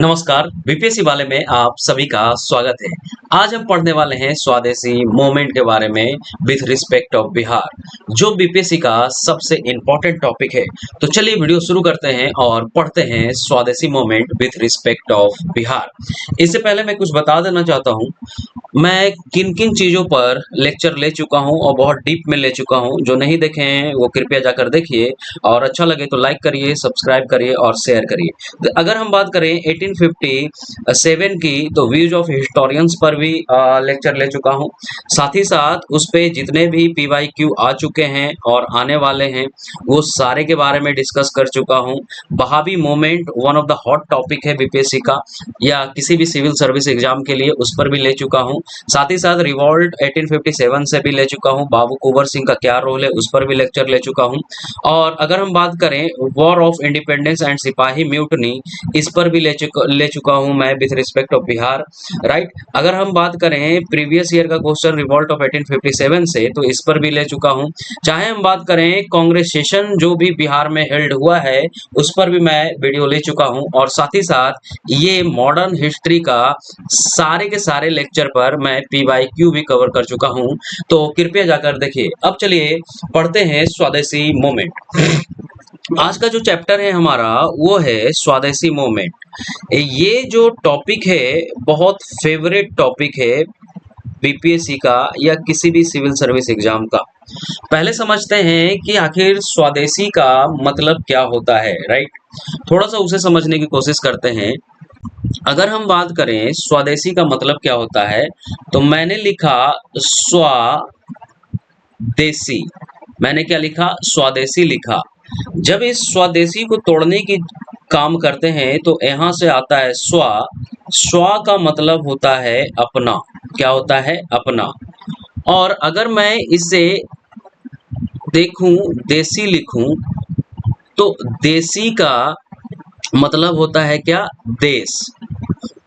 नमस्कार, बीपीएससी वाले में आप सभी का स्वागत है। आज हम पढ़ने वाले हैं स्वदेशी मूवमेंट के बारे में विथ रिस्पेक्ट ऑफ बिहार, जो बीपीएससी का सबसे इम्पोर्टेंट टॉपिक है। तो चलिए वीडियो शुरू करते हैं और पढ़ते हैं स्वदेशी movement with respect of Bihar. इससे पहले मैं कुछ बता देना चाहता हूँ, मैं किन किन चीज़ों पर लेक्चर ले चुका हूँ और बहुत डीप में ले चुका हूँ। जो नहीं देखे हैं वो कृपया जाकर देखिए और अच्छा लगे तो लाइक करिए, सब्सक्राइब करिए और शेयर करिए। तो अगर हम बात करें 1857 की, तो व्यूज ऑफ हिस्टोरियंस पर भी लेक्चर ले चुका हूँ। साथ ही साथ उस पे जितने भी पीवाईक्यू आ चुके हैं और आने वाले हैं वो सारे के बारे में डिस्कस कर चुका हूँ। Wahhabi movement one of the hot topic है बीपीएससी का या किसी भी सिविल सर्विस एग्जाम के लिए, उस पर भी ले चुका हूँ। साथ ही साथ रिवॉल्ट 1857 से भी ले चुका हूँ। बाबू कुंवर सिंह का क्या रोल है उस पर भी लेक्चर ले चुका हूँ। और अगर हम बात करें वॉर ऑफ इंडिपेंडेंस एंड सिपाही म्यूटनी, इस पर भी ले चुका हूँ मैं with respect of Bihar, right. अगर हम बात करें प्रीवियस ईयर का क्वेश्चन रिवॉल्ट ऑफ 1857 से, तो इस पर भी ले चुका हूँ। चाहे हम बात करें कांग्रेस सेशन जो भी बिहार में हेल्ड हुआ है उस पर भी मैं वीडियो ले चुका हूँ। और साथ ही साथ ये मॉडर्न हिस्ट्री का सारे के सारे लेक्चर पर मैं पीवाईक्यू भी कवर कर चुका हूँ, तो कृपया जाकर देखिए। अब चलिए पढ़ते हैं स्वदेशी मूवमेंट। आज का जो चैप्टर है हमारा वो है स्वदेशी मूवमेंट। ये जो टॉपिक है बहुत फेवरेट टॉपिक है बीपीएससी का या किसी भी सिविल सर्विस एग्जाम का। पहले समझते हैं कि आखिर स्वदेशी का मतलब क्या होता है, राइट। थोड़ा सा उसे समझने की कोशिश करते हैं। अगर हम बात करें स्वदेशी का मतलब क्या होता है, तो मैंने लिखा स्वदेशी। मैंने क्या लिखा? स्वदेशी लिखा। जब इस स्वदेशी को तोड़ने की काम करते हैं तो यहाँ से आता है स्व। स्व का मतलब होता है अपना। क्या होता है? अपना। और अगर मैं इसे देखूं, देसी लिखूं, तो देसी का मतलब होता है क्या? देश।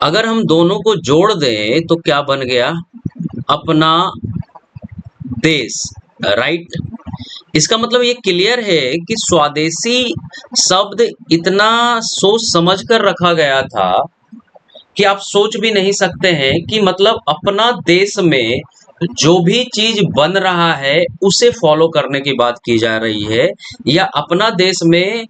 अगर हम दोनों को जोड़ दें तो क्या बन गया? अपना देश, राइट। इसका मतलब ये क्लियर है कि स्वदेशी शब्द इतना सोच समझ कर रखा गया था कि आप सोच भी नहीं सकते हैं कि मतलब अपना देश में जो भी चीज बन रहा है उसे फॉलो करने की बात की जा रही है, या अपना देश में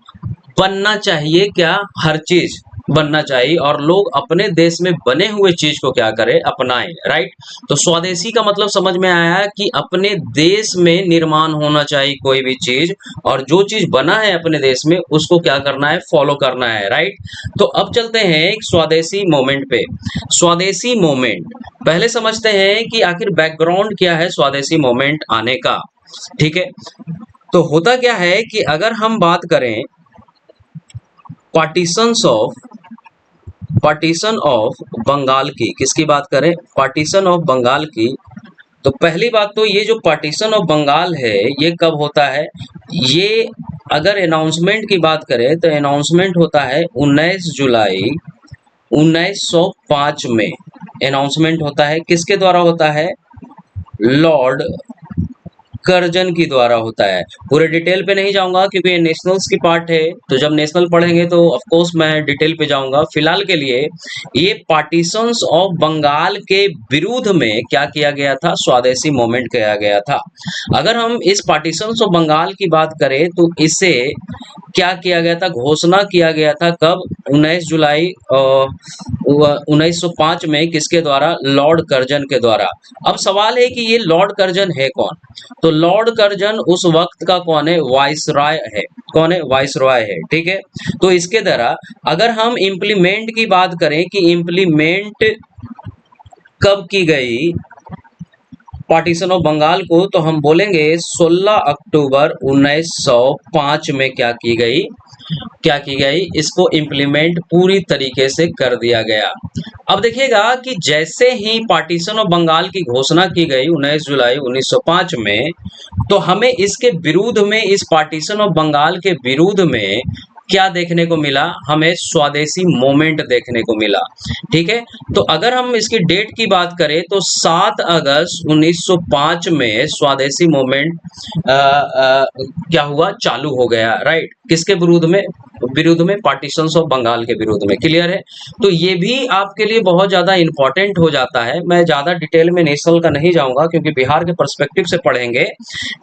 बनना चाहिए क्या? हर चीज बनना चाहिए और लोग अपने देश में बने हुए चीज को क्या करें? अपनाएं, राइट। तो स्वदेशी का मतलब समझ में आया कि अपने देश में निर्माण होना चाहिए कोई भी चीज, और जो चीज बना है अपने देश में उसको क्या करना है? फॉलो करना है, राइट। तो अब चलते हैं एक स्वदेशी मूवमेंट पे। स्वदेशी मूवमेंट पहले समझते हैं कि आखिर बैकग्राउंड क्या है स्वदेशी मूवमेंट आने का, ठीक है। तो होता क्या है कि अगर हम बात करें पार्टीशन ऑफ बंगाल की, किसकी बात करें? पार्टीशन ऑफ बंगाल की। तो पहली बात तो ये जो पार्टीशन ऑफ बंगाल है ये कब होता है? ये अगर अनाउंसमेंट की बात करें तो अनाउंसमेंट होता है 19 जुलाई 1905 में। अनाउंसमेंट होता है किसके द्वारा होता है? लॉर्ड कर्जन की द्वारा होता है। पूरे डिटेल पे नहीं जाऊंगा क्योंकि ये नेशनल्स की पार्ट है, तो जब नेशनल पढ़ेंगे तो ऑफ कोर्स मैं डिटेल पे जाऊंगा। फिलहाल के लिए ये पार्टीशंस ऑफ बंगाल के विरुद्ध में क्या किया गया था? स्वदेशी मूवमेंट किया गया था। अगर हम इस पार्टीशंस ऑफ बंगाल की बात करें तो इसे क्या किया गया था? घोषणा किया गया था कब? 19 जुलाई 1905 में। किसके द्वारा? लॉर्ड कर्जन के द्वारा। अब सवाल है कि ये लॉर्ड कर्जन है कौन? तो लॉर्ड कर्जन उस वक्त का कौन है? वाइसरॉय है। कौन है? वाइसरॉय है, ठीक है। तो इसके द्वारा अगर हम इम्प्लीमेंट की बात करें कि इम्प्लीमेंट कब की गई पार्टीशन ऑफ बंगाल को, तो हम बोलेंगे 16 अक्टूबर 1905 में क्या की गई? इसको इम्प्लीमेंट पूरी तरीके से कर दिया गया। अब देखिएगा कि जैसे ही पार्टीशन ऑफ बंगाल की घोषणा की गई 19 जुलाई 1905 में, तो हमें इसके विरुद्ध में, इस पार्टीशन ऑफ बंगाल के विरुद्ध में क्या देखने को मिला? हमें स्वदेशी मूवमेंट देखने को मिला, ठीक है। तो अगर हम इसकी डेट की बात करें तो 7 अगस्त 1905 में स्वदेशी मूवमेंट क्या हुआ? चालू हो गया, राइट। किसके विरुद्ध में पार्टीशंस ऑफ बंगाल के विरुद्ध में। क्लियर है? तो ये भी आपके लिए बहुत ज्यादा इंपॉर्टेंट हो जाता है। मैं ज्यादा डिटेल में नेशनल का नहीं जाऊंगा क्योंकि बिहार के पर्सपेक्टिव से पढ़ेंगे।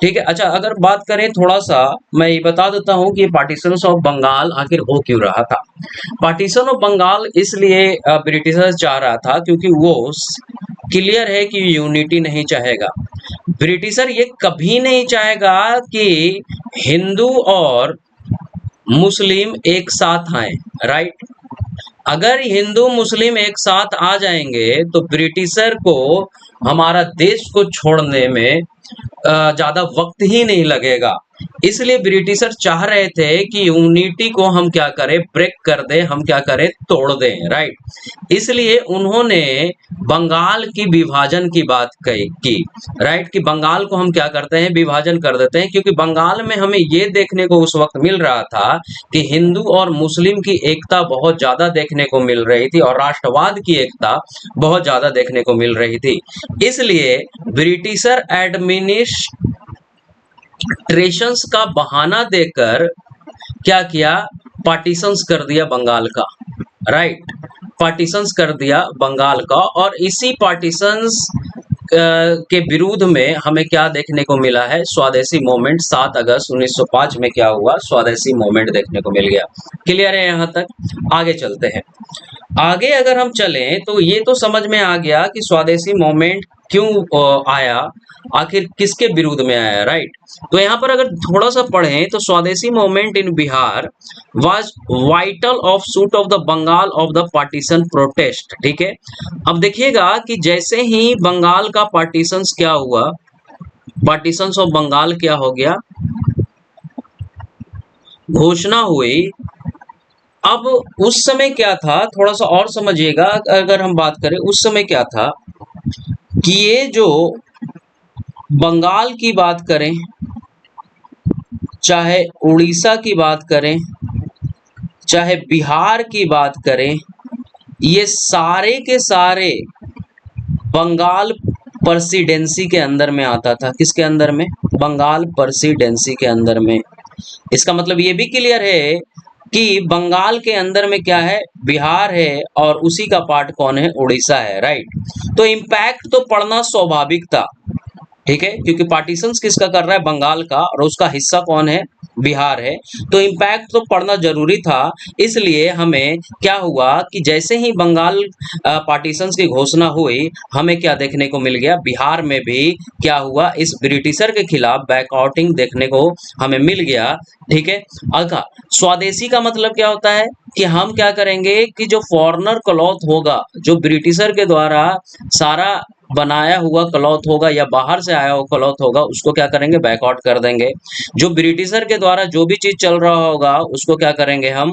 ठीक है। अच्छा, अगर बात करें थोड़ा सा, मैं ये बता देता हूँ कि पार्टीशंस ऑफ बंगाल आखिर हो क्यों रहा था। पार्टीशन ऑफ बंगाल इसलिए ब्रिटिशर्स चाह रहा था क्योंकि वो क्लियर है कि यूनिटी नहीं चाहेगा। ब्रिटिशर ये कभी नहीं चाहेगा कि हिंदू और मुस्लिम एक साथ आए। राइट? अगर हिंदू मुस्लिम एक साथ आ जाएंगे तो ब्रिटिशर को हमारा देश को छोड़ने में ज्यादा वक्त ही नहीं लगेगा। इसलिए ब्रिटिशर चाह रहे थे कि यूनिटी को हम क्या करें, ब्रेक कर दें, हम क्या करें, तोड़ दें। राइट? इसलिए उन्होंने बंगाल की विभाजन की बात की। राइट? कि बंगाल को हम क्या करते हैं, विभाजन कर देते हैं, क्योंकि बंगाल में हमें ये देखने को उस वक्त मिल रहा था कि हिंदू और मुस्लिम की एकता बहुत ज्यादा देखने को मिल रही थी और राष्ट्रवाद की एकता बहुत ज्यादा देखने को मिल रही थी। इसलिए ब्रिटिशर एडमिनिस्ट्रेशंस का बहाना देकर क्या किया, पार्टीशंस कर दिया बंगाल का। राइट? पार्टीशंस कर दिया बंगाल का, और इसी पार्टीशंस के विरोध में हमें क्या देखने को मिला है, स्वदेशी मूवमेंट। 7 अगस्त 1905 में क्या हुआ, स्वदेशी मूवमेंट देखने को मिल गया। क्लियर है यहाँ तक? आगे चलते हैं। आगे अगर हम चलें तो ये तो समझ में आ गया कि स्वदेशी मूवमेंट क्यों आया, आखिर किसके विरुद्ध में आया। राइट? तो यहाँ पर अगर थोड़ा सा पढ़ें तो Swadeshi movement in Bihar was vital offshoot of the Bengal of the partition protest. ठीक है। अब देखिएगा कि जैसे ही बंगाल का पार्टीशंस क्या हुआ, पार्टीशंस ऑफ बंगाल क्या हो गया, घोषणा हुई। अब उस समय क्या था, थोड़ा सा और समझिएगा। अगर हम बात करें उस समय क्या था कि ये जो बंगाल की बात करें, चाहे उड़ीसा की बात करें, चाहे बिहार की बात करें, ये सारे के सारे बंगाल प्रेसिडेंसी के अंदर में आता था। किसके अंदर में? बंगाल प्रेसिडेंसी के अंदर में। इसका मतलब ये भी क्लियर है कि बंगाल के अंदर में क्या है, बिहार है, और उसी का पार्ट कौन है, उड़ीसा है। राइट? तो इम्पैक्ट तो पड़ना स्वाभाविक था। ठीक है, क्योंकि पार्टीशंस किसका कर रहा है, बंगाल का, और उसका हिस्सा कौन है, बिहार है। तो इम्पैक्ट तो पड़ना जरूरी था। इसलिए हमें क्या हुआ कि जैसे ही बंगाल पार्टीशंस की घोषणा हुई, हमें क्या देखने को मिल गया, बिहार में भी क्या हुआ, इस ब्रिटिशर के खिलाफ बैकआउटिंग देखने को हमें मिल गया। ठीक है। अगर स्वदेशी का मतलब क्या होता है कि हम क्या करेंगे कि जो फॉरेनर क्लॉथ होगा, जो ब्रिटिशर के द्वारा सारा बनाया हुआ क्लॉथ होगा या बाहर से आया हुआ क्लॉथ होगा, उसको क्या करेंगे, बैकआउट कर देंगे। जो ब्रिटिशर के द्वारा जो भी चीज चल रहा होगा उसको क्या करेंगे, हम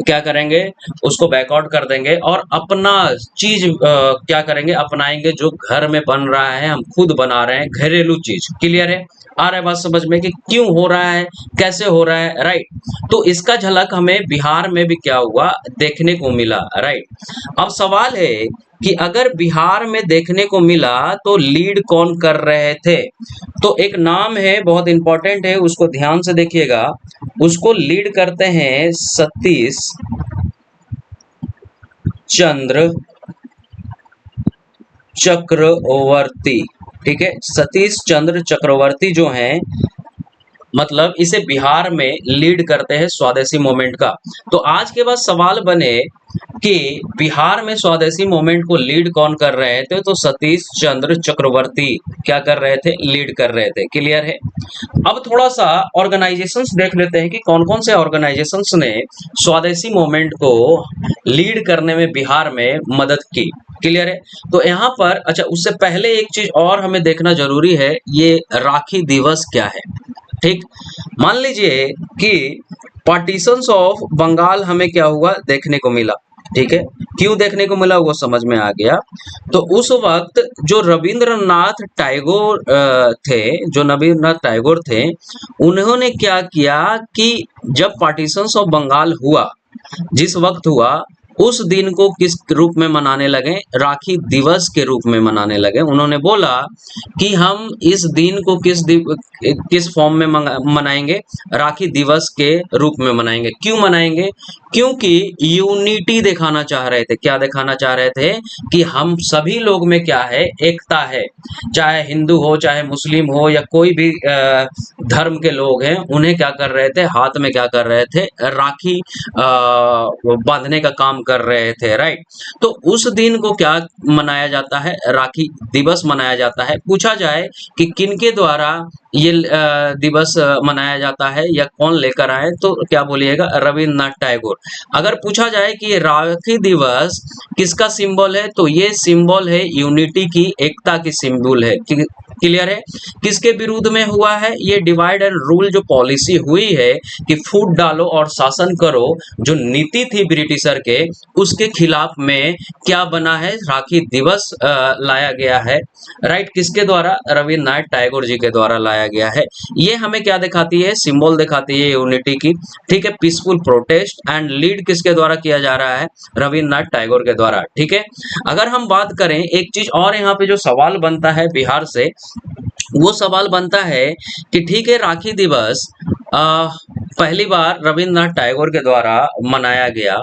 क्या करेंगे, उसको बैकआउट कर देंगे, और अपना चीज क्या करेंगे, अपनाएंगे। जो घर में बन रहा है हम खुद बना रहे हैं, घरेलू चीज। क्लियर है? आ रहा है बात समझ में कि क्यों हो रहा है, कैसे हो रहा है। राइट? तो इसका झलक हमें बिहार में भी क्या हुआ, देखने को मिला। राइट? अब सवाल है कि अगर बिहार में देखने को मिला तो लीड कौन कर रहे थे। तो एक नाम है, बहुत इंपॉर्टेंट है, उसको ध्यान से देखिएगा। उसको लीड करते हैं सतीश चंद्र चक्रवर्ती। ठीक है, सतीश चंद्र चक्रवर्ती जो हैं, मतलब इसे बिहार में लीड करते हैं स्वदेशी मूवमेंट का। तो आज के बाद सवाल बने कि बिहार में स्वदेशी मूवमेंट को लीड कौन कर रहे थे, तो सतीश चंद्र चक्रवर्ती क्या कर रहे थे, लीड कर रहे थे। क्लियर है? अब थोड़ा सा ऑर्गेनाइजेशंस देख लेते हैं कि कौन कौन से ऑर्गेनाइजेशंस ने स्वदेशी मूवमेंट को लीड करने में बिहार में मदद की। क्लियर है? तो यहाँ पर अच्छा, उससे पहले एक चीज और हमें देखना जरूरी है, ये राखी दिवस क्या है। ठीक, मान लीजिए कि पार्टीशंस ऑफ बंगाल हमें क्या हुआ, देखने को मिला। ठीक है, क्यों देखने को मिला वो समझ में आ गया। तो उस वक्त जो रविंद्रनाथ टैगोर थे, उन्होंने क्या किया कि जब पार्टीशंस ऑफ बंगाल हुआ, जिस वक्त हुआ, उस दिन को किस रूप में मनाने लगे? राखी दिवस के रूप में मनाने लगे। उन्होंने बोला कि हम इस दिन को किस फॉर्म में मनाएंगे? राखी दिवस के रूप में मनाएंगे। क्यों मनाएंगे? क्योंकि यूनिटी दिखाना चाह रहे थे। क्या दिखाना चाह रहे थे? कि हम सभी लोग में क्या है? एकता है। चाहे हिंदू हो, चाहे मुस्लिम हो, या कोई भी धर्म के लोग हैं, उन्हें क्या कर रहे थे? हाथ में क्या कर रहे थे? राखी बांधने का काम कर रहे थे, राइट। तो उस दिन को क्या मनाया जाता है? राखी दिवस मनाया जाता है। पूछा जाए कि किनके द्वारा ये दिवस मनाया जाता है या कौन लेकर आए, तो क्या बोलिएगा? रविन्द्रनाथ टैगोर। अगर पूछा जाए कि राखी दिवस किसका सिंबल है, तो ये सिंबल है यूनिटी की, एकता की सिंबल है। क्लियर है? किसके विरुद्ध में हुआ है? ये डिवाइड एंड रूल जो पॉलिसी हुई है कि फूट डालो और शासन करो, जो नीति थी ब्रिटिशर के, उसके खिलाफ में क्या बना है? राखी दिवस लाया गया है, राइट। किसके द्वारा? रविन्द्रनाथ टैगोर जी के द्वारा लाया गया है। ये हमें क्या दिखाती है? सिंबल दिखाती है यूनिटी की, ठीक है। पीसफुल प्रोटेस्ट एंड लीड किसके द्वारा किया जा रहा है? रविन्द्रनाथ टैगोर के द्वारा, ठीक है। अगर हम बात करें, एक चीज और यहाँ पे जो सवाल बनता है बिहार से, वो सवाल बनता है कि ठीक है, राखी दिवस पहली बार रविन्द्रनाथ टैगोर के द्वारा मनाया गया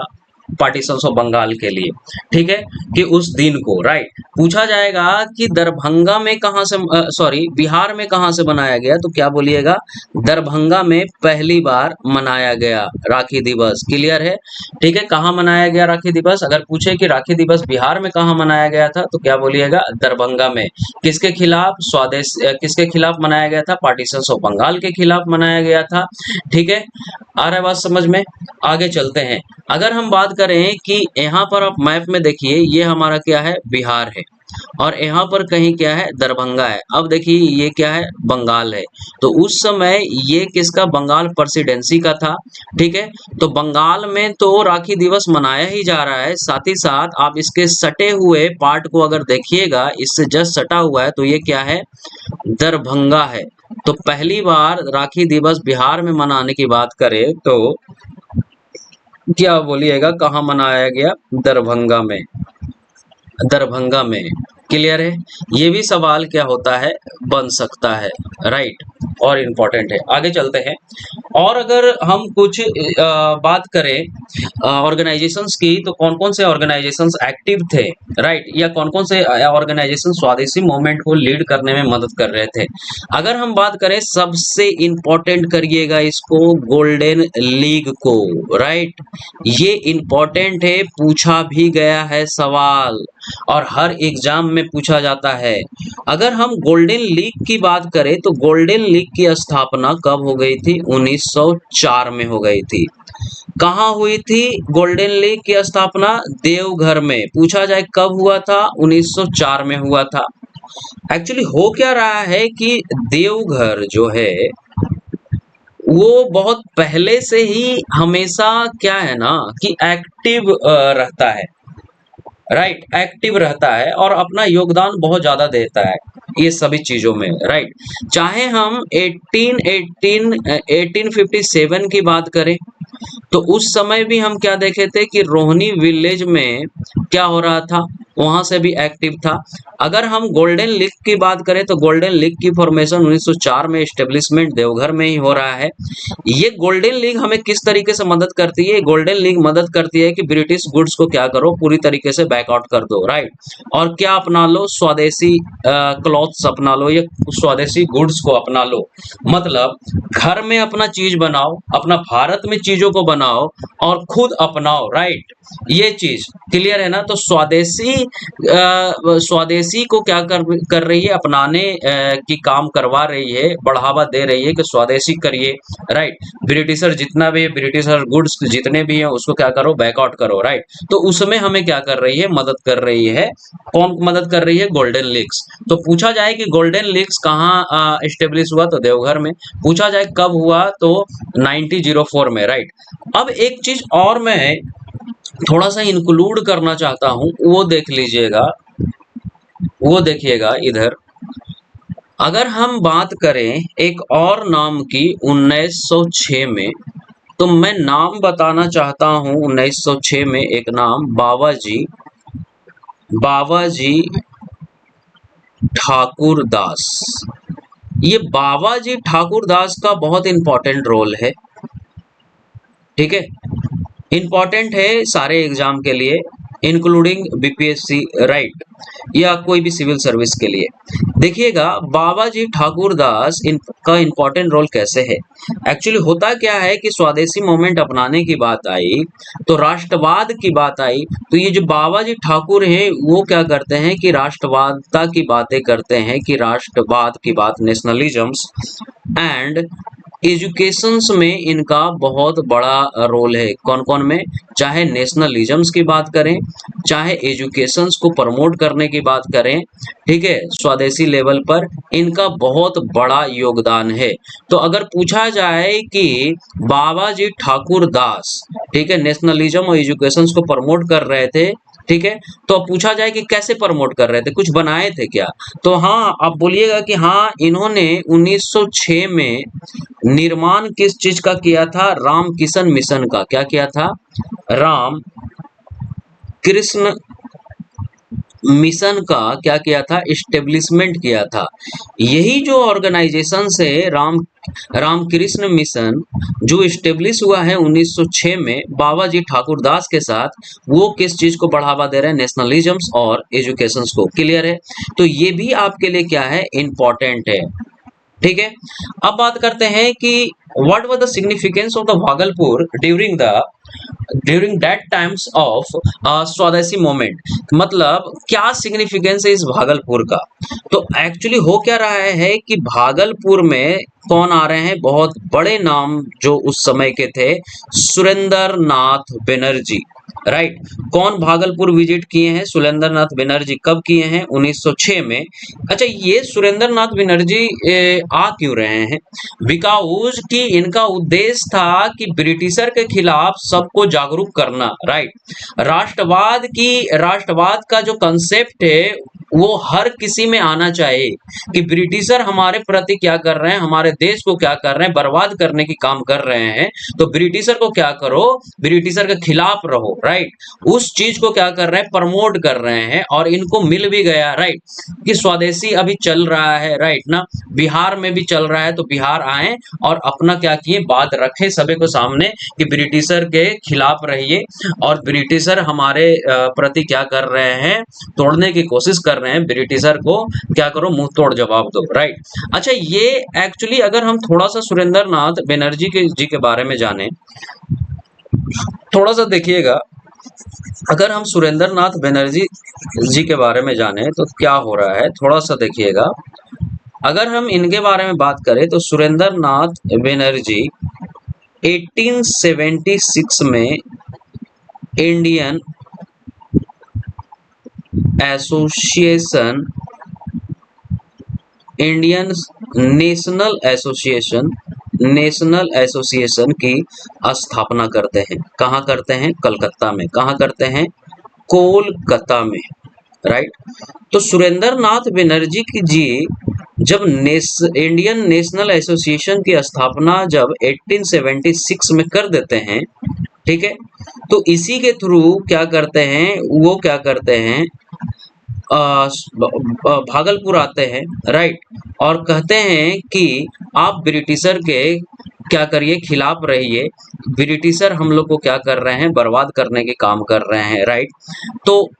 पार्टीशंस ऑफ बंगाल के लिए, ठीक है, कि उस दिन को, राइट। पूछा जाएगा कि दरभंगा में कहाँ से, सॉरी, बिहार में कहाँ से मनाया गया, तो क्या बोलिएगा? दरभंगा में पहली बार मनाया गया राखी दिवस। क्लियर है? ठीक है। कहाँ मनाया गया राखी दिवस? अगर पूछे कि राखी दिवस बिहार में कहाँ मनाया गया था, तो क्या बोलिएगा? दरभंगा में। किसके खिलाफ? स्वदेश किसके खिलाफ मनाया गया था? पार्टीशंस ऑफ बंगाल के खिलाफ मनाया गया था, ठीक है। आ रहा है बात समझ में? आगे चलते हैं। अगर हम बात करें कि यहाँ पर आप मैप में देखिए, ये हमारा क्या है? बिहार है, और यहाँ पर कहीं क्या है? दरभंगा है। अब देखिए ये क्या है? बंगाल है। तो उस समय ये किसका? बंगाल प्रेसिडेंसी का था, ठीक है। तो बंगाल में तो राखी दिवस मनाया ही जा रहा है, साथ ही साथ आप इसके सटे हुए पार्ट को अगर देखिएगा, इससे जस्ट सटा हुआ है, तो ये क्या है? दरभंगा है। तो पहली बार राखी दिवस बिहार में मनाने की बात करें तो क्या बोलिएगा? कहाँ मनाया गया? दरभंगा में। दरभंगा में। क्लियर है? ये भी सवाल क्या होता है? बन सकता है, राइट, और इम्पोर्टेंट है। आगे चलते हैं। और अगर हम कुछ बात करें ऑर्गेनाइजेशंस की, तो कौन कौन से ऑर्गेनाइजेशंस एक्टिव थे, राइट, या कौन कौन से ऑर्गेनाइजेशन स्वदेशी मूवमेंट को लीड करने में मदद कर रहे थे। अगर हम बात करें, सबसे इम्पोर्टेंट करिएगा इसको, गोल्डन लीग को, राइट। ये इम्पोर्टेंट है, पूछा भी गया है सवाल, और हर एग्जाम में पूछा जाता है। अगर हम गोल्डन लीग की बात करें, तो गोल्डन लीग की स्थापना कब हो गई थी? 1904 में हो गई थी। कहाँ हुई थी गोल्डन लीग की स्थापना? देवघर में। पूछा जाए कब हुआ था? 1904 में हुआ था। एक्चुअली हो क्या रहा है कि देवघर जो है वो बहुत पहले से ही हमेशा क्या है ना, कि एक्टिव रहता है, राइट, एक्टिव रहता है और अपना योगदान बहुत ज्यादा देता है ये सभी चीजों में, राइट। चाहे हम 1857 की बात करें, तो उस समय भी हम क्या देखे थे कि रोहिणी विलेज में क्या हो रहा था, वहां से भी एक्टिव था। अगर हम गोल्डन लीग की बात करें, तो गोल्डन लीग की फॉर्मेशन 1904 में, एस्टेब्लिशमेंट देवघर में ही हो रहा है। ये गोल्डन लीग हमें किस तरीके से मदद करती है? गोल्डन लीग मदद करती है कि ब्रिटिश गुड्स को क्या करो? पूरी तरीके से बैकआउट कर दो, राइट, और क्या अपना लो? स्वदेशी क्लॉथ्स अपना लो, या स्वदेशी गुड्स को अपना लो। मतलब घर में अपना चीज बनाओ, अपना भारत में चीजों को बनाओ और खुद अपनाओ, राइट। ये चीज क्लियर है ना? तो स्वदेशी को क्या कर रही है? अपनाने की काम करवा रही है, बढ़ावा दे रही है कि स्वदेशी करिए, राइट। ब्रिटिशर जितना भी ब्रिटिशर गुड्स जितने भी हैं उसको क्या करो? बैकआउट करो, राइट। तो उसमें हमें क्या कर रही है? मदद कर रही है। कौन मदद कर रही है? Golden leagues. तो पूछा जाए कि गोल्डन लीग्स कहाँ एस्टेब्लिश हुआ, तो देवघर में। पूछा जाए कब हुआ, तो 1904 में, राइट। अब एक चीज और मैं थोड़ा सा इंक्लूड करना चाहता हूं, वो देख लीजिएगा, वो देखिएगा इधर। अगर हम बात करें एक और नाम की, 1906 में तो मैं नाम बताना चाहता हूं 1906 में एक नाम बाबाजी ठाकुर दास। ये बाबाजी ठाकुर दास का बहुत इंपॉर्टेंट रोल है, ठीक है, इंपॉर्टेंट है सारे एग्जाम के लिए इंक्लूडिंग बीपीएससी, राइट, या कोई भी सिविल सर्विस के लिए। देखिएगा बाबाजी ठाकुर दास का इंपॉर्टेंट रोल कैसे है। एक्चुअली होता क्या है कि स्वदेशी मूवमेंट अपनाने की बात आई तो राष्ट्रवाद की बात आई, तो ये जो बाबाजी ठाकुर हैं वो क्या करते हैं कि राष्ट्रवादता की बातें करते हैं, कि राष्ट्रवाद की बात, नेशनलिज्म्स एंड एजुकेशंस में इनका बहुत बड़ा रोल है। कौन कौन में, चाहे नेशनलिज्म्स की बात करें, चाहे एजुकेशंस को प्रमोट करने की बात करें, ठीक है, स्वदेशी लेवल पर इनका बहुत बड़ा योगदान है। तो अगर पूछा जाए कि बाबाजी ठाकुर दास, ठीक है, नेशनलिज्म और एजुकेशंस को प्रमोट कर रहे थे, ठीक है, तो अब पूछा जाए कि कैसे प्रमोट कर रहे थे, कुछ बनाए थे क्या, तो हाँ आप बोलिएगा कि हाँ इन्होंने 1906 में निर्माण किस चीज का किया था, राम किशन मिशन का। क्या किया था, राम कृष्ण मिशन का क्या किया था, इस्टेब्लिशमेंट किया था। यही जो ऑर्गेनाइजेशन है रामकृष्ण मिशन, जो इस्टेब्लिश हुआ है 1906 में बाबाजी ठाकुर दास के साथ, वो किस चीज को बढ़ावा दे रहे हैं, नेशनलिज्म्स और एजुकेशंस को। क्लियर है, तो ये भी आपके लिए क्या है, इंपॉर्टेंट है, ठीक है। अब बात करते हैं कि what was the significance of the Bhagalpur during that times of स्वदेशी मूवमेंट, मतलब क्या सिग्निफिकेंस है इस भागलपुर का। तो एक्चुअली हो क्या रहा है कि भागलपुर में कौन आ रहे हैं, बहुत बड़े नाम जो उस समय के थे, सुरेंद्र नाथ बनर्जी, राइट। कौन भागलपुर विजिट किए हैं, सुरेंद्र नाथ बनर्जी। कब किए हैं, 1906 में। अच्छा, ये सुरेंद्र नाथ बनर्जी आ क्यों रहे हैं, बिकॉज कि इनका उद्देश्य था कि ब्रिटिशर के खिलाफ सबको जागरूक करना, राइट। राष्ट्रवाद का जो कंसेप्ट है वो हर किसी में आना चाहिए कि ब्रिटिशर हमारे प्रति क्या कर रहे हैं, हमारे देश को क्या कर रहे हैं, बर्बाद करने की काम कर रहे हैं, तो ब्रिटिशर को क्या करो, ब्रिटिशर के खिलाफ रहो, राइट। उस चीज को क्या कर रहे हैं, प्रमोट कर रहे हैं, और इनको मिल भी गया, राइट, कि स्वदेशी अभी चल रहा है, राइट ना, बिहार में भी चल रहा है, तो बिहार आए और अपना क्या किए, बात रखे सभी को सामने कि ब्रिटिशर के खिलाफ रहिए, और ब्रिटिशर हमारे प्रति क्या कर रहे हैं, तोड़ने की कोशिश कर रहे हैं, ब्रिटिशर को क्या करो, मुंह तोड़ जवाब दो, राइट। अच्छा, ये एक्चुअली अगर हम थोड़ा सा सुरेंद्र नाथ बनर्जी जी के बारे में जाने, थोड़ा सा देखिएगा, अगर हम सुरेंद्र नाथ बनर्जी जी के बारे में जाने तो क्या हो रहा है, थोड़ा सा देखिएगा। अगर हम इनके बारे में बात करें तो सुरेंद्र नाथ बनर्जी 1876 में Indian association, Indian national association की स्थापना करते हैं। कहाँ करते हैं, कलकत्ता में। कहाँ करते हैं, कोलकाता में, राइट। तो सुरेंद्र नाथ बनर्जी की जी जब इंडियन नेशनल एसोसिएशन की स्थापना जब 1876 में कर देते हैं, ठीक है, तो इसी के थ्रू क्या करते हैं, वो क्या करते हैं, भागलपुर आते हैं, राइट, और कहते हैं कि आप ब्रिटिशर के क्या करिए, खिलाफ रहिए, ब्रिटिशर हम लोग को क्या कर रहे हैं, बर्बाद करने के काम कर रहे हैं, राइट। तो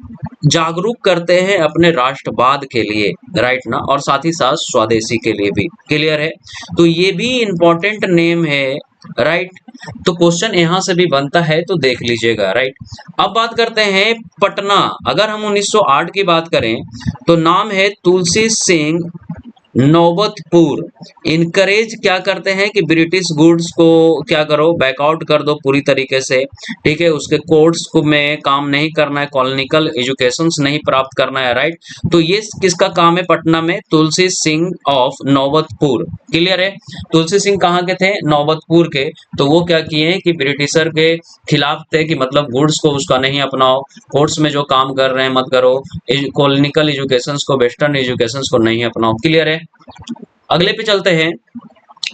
जागरूक करते हैं अपने राष्ट्रवाद के लिए, राइट ना, और साथ ही साथ स्वदेशी के लिए भी। क्लियर है, तो ये भी इंपॉर्टेंट नेम है, राइट। तो क्वेश्चन यहां से भी बनता है, तो देख लीजिएगा, राइट। अब बात करते हैं पटना। अगर हम 1908 की बात करें तो नाम है तुलसी सिंह नौबतपुर। इनकरेज क्या करते हैं कि ब्रिटिश गुड्स को क्या करो, बैकआउट कर दो पूरी तरीके से, ठीक है, उसके कोर्ट्स को में काम नहीं करना है, कॉलोनिकल एजुकेशंस नहीं प्राप्त करना है, राइट। तो ये किसका काम है, पटना में तुलसी सिंह ऑफ नौबतपुर। क्लियर है, तुलसी सिंह कहाँ के थे, नौबतपुर के। तो वो क्या किए कि ब्रिटिशर के खिलाफ थे, कि मतलब गुड्स को उसका नहीं अपनाओ, कोर्ट्स में जो काम कर रहे हैं मत करो, कॉलोनिकल एजुकेशंस को, वेस्टर्न एजुकेशंस को नहीं अपनाओ। क्लियर है, अगले पे चलते हैं।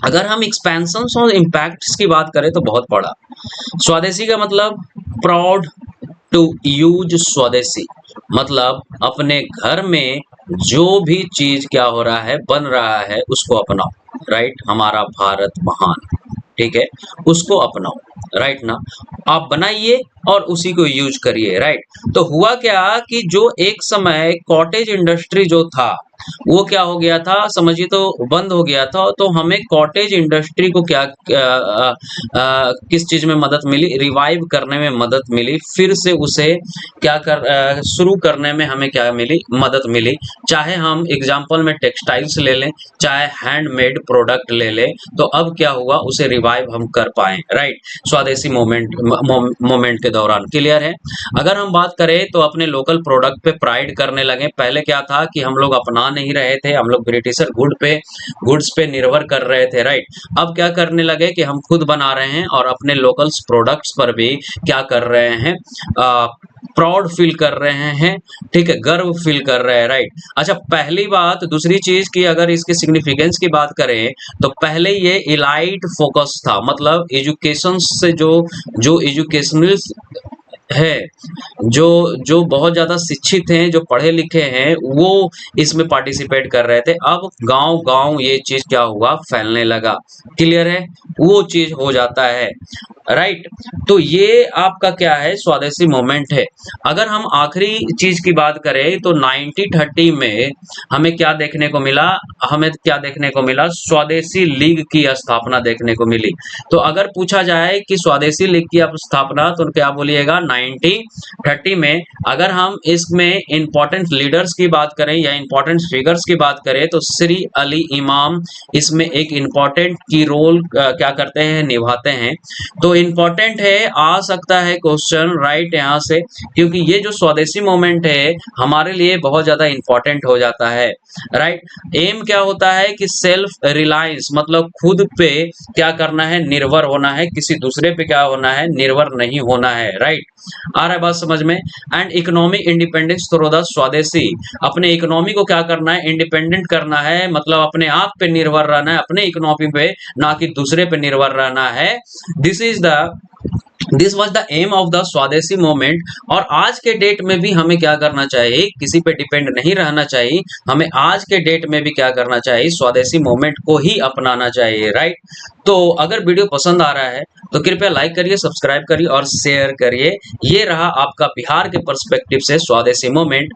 अगर हम एक्सपेंशन और इम्पैक्ट्स की बात करें तो बहुत बड़ा। स्वदेशी का मतलब प्राउड टू यूज स्वदेशी, मतलब अपने घर में जो भी चीज क्या हो रहा है, बन रहा है, उसको अपनाओ। राइट, हमारा भारत महान, ठीक है, उसको अपनाओ। राइट ना, आप बनाइए और उसी को यूज करिए। राइट, तो हुआ क्या कि जो एक समय कॉटेज इंडस्ट्री जो था वो क्या हो गया था, समझिए, तो बंद हो गया था। तो हमें कॉटेज इंडस्ट्री को क्या किस चीज में मदद मिली, रिवाइव करने में मदद मिली, फिर से उसे क्या शुरू करने में हमें क्या मिली, मदद मिली। चाहे हम एग्जांपल में टेक्सटाइल्स ले लें, चाहे हैंडमेड प्रोडक्ट ले लें, तो अब क्या हुआ, उसे रिवाइव हम कर पाए। राइट, स्वदेशी मोमेंट के दौरान। क्लियर है। अगर हम बात करें तो अपने लोकल प्रोडक्ट पे प्राइड करने लगे। पहले क्या था कि हम लोग अपना नहीं रहे थे, हम लोग ब्रिटिशर गुड्स पे निर्भर कर रहे थे। राइट, अब क्या करने लगे कि हम खुद बना रहे हैं और अपने लोकल्स प्रोडक्ट्स पर भी क्या कर रहे हैं, प्राउड फील कर रहे हैं। ठीक है, गर्व फील कर रहे हैं। राइट, अच्छा, पहली बात। दूसरी चीज की अगर इसके सिग्निफिकेंस की बात करें तो पहले ये इलाइट फोकस था, मतलब एजुकेशन से जो जो एजुकेशनल है, जो जो बहुत ज्यादा शिक्षित हैं, जो पढ़े लिखे हैं, वो इसमें पार्टिसिपेट कर रहे थे। अब गांव गांव ये चीज क्या हुआ, फैलने लगा। क्लियर है, वो चीज हो जाता है। राइट, तो ये आपका क्या है, स्वदेशी मोमेंट है। अगर हम आखिरी चीज की बात करें तो 1930 में हमें क्या देखने को मिला, हमें क्या देखने को मिला, स्वदेशी लीग की स्थापना देखने को मिली। तो अगर पूछा जाए कि स्वदेशी लीग की स्थापना, तो क्या बोलिएगा, 1930 में। अगर हम इसमें इंपॉर्टेंट लीडर्स की बात करें या इंपॉर्टेंट फिगर्स की बात करें तो श्री अली इमाम इसमें एक इंपॉर्टेंट की रोल क्या करते हैं, निभाते हैं। तो इंपॉर्टेंट है, आ सकता है क्वेश्चन राइट यहाँ से, क्योंकि ये जो स्वदेशी मोमेंट है हमारे लिए बहुत ज्यादा इंपॉर्टेंट हो जाता है। राइट, एम क्या होता है कि सेल्फ रिलायंस, मतलब खुद पे क्या करना है, निर्भर होना है, किसी दूसरे पे क्या होना है, निर्भर नहीं होना है। राइट, आ रहा है बात समझ में। And economic independence through the स्वदेशी, अपने इकोनॉमी को क्या करना है, इंडिपेंडेंट करना है, मतलब अपने आप पे निर्भर रहना है, अपने इकोनॉमी पे, ना कि दूसरे पे निर्भर रहना है। This was the aim of the Swadeshi movement. और आज के डेट में भी हमें क्या करना चाहिए, किसी पे डिपेंड नहीं रहना चाहिए, हमें आज के डेट में भी क्या करना चाहिए, स्वदेशी मूवमेंट को ही अपनाना चाहिए। राइट, तो अगर वीडियो पसंद आ रहा है तो कृपया लाइक करिए, सब्सक्राइब करिए और शेयर करिए। ये रहा आपका बिहार के पर्सपेक्टिव से स्वदेशी मूवमेंट।